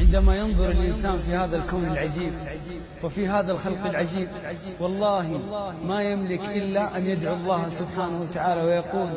عندما ينظر الإنسان في هذا الكون العجيب وفي هذا الخلق العجيب، والله ما يملك إلا أن يدعو الله سبحانه وتعالى ويقول: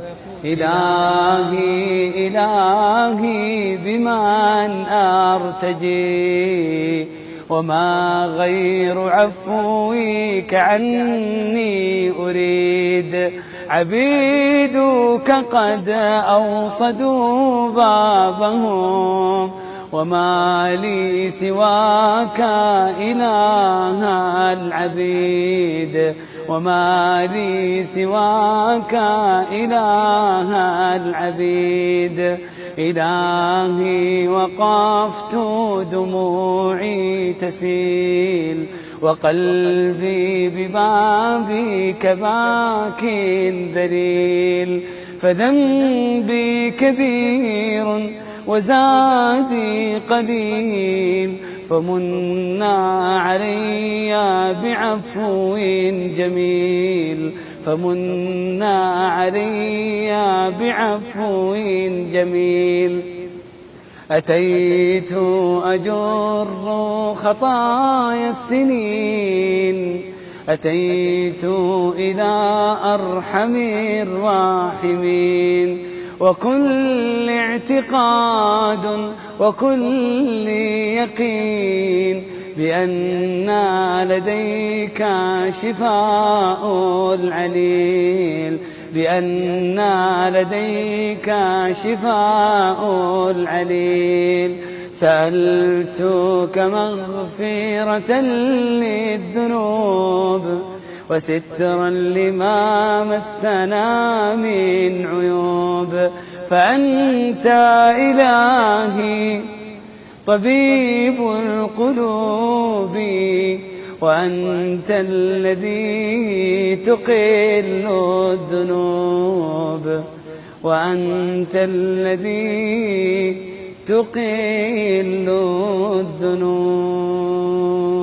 إلهي إلهي بمن أرتجي، وما غير عفوك عني أريد. عبيدك قد أوصدوا بابهم، وما لي سواك إله العبيد، وما لي سواك إله العبيد. إلهي وقفت دموعي تسيل، وقلبي ببابك باك ذليل. فذنبي كبير وزادي قليل، فمنا علي بعفو جميل، فمنا علي بعفو جميل. أتيت أجر خطايا السنين، أتيت إلى أرحم الراحمين، وكل اعتقاد وكل يقين بأن لديك شفاء العليل، بأن لديك شفاء العليل. سألتك مغفرة للذنوب وسترا لما مسنا من عيوب، فأنت إلهي طبيب القلوب، وأنت الذي تقل الذنوب، وأنت الذي تقل الذنوب.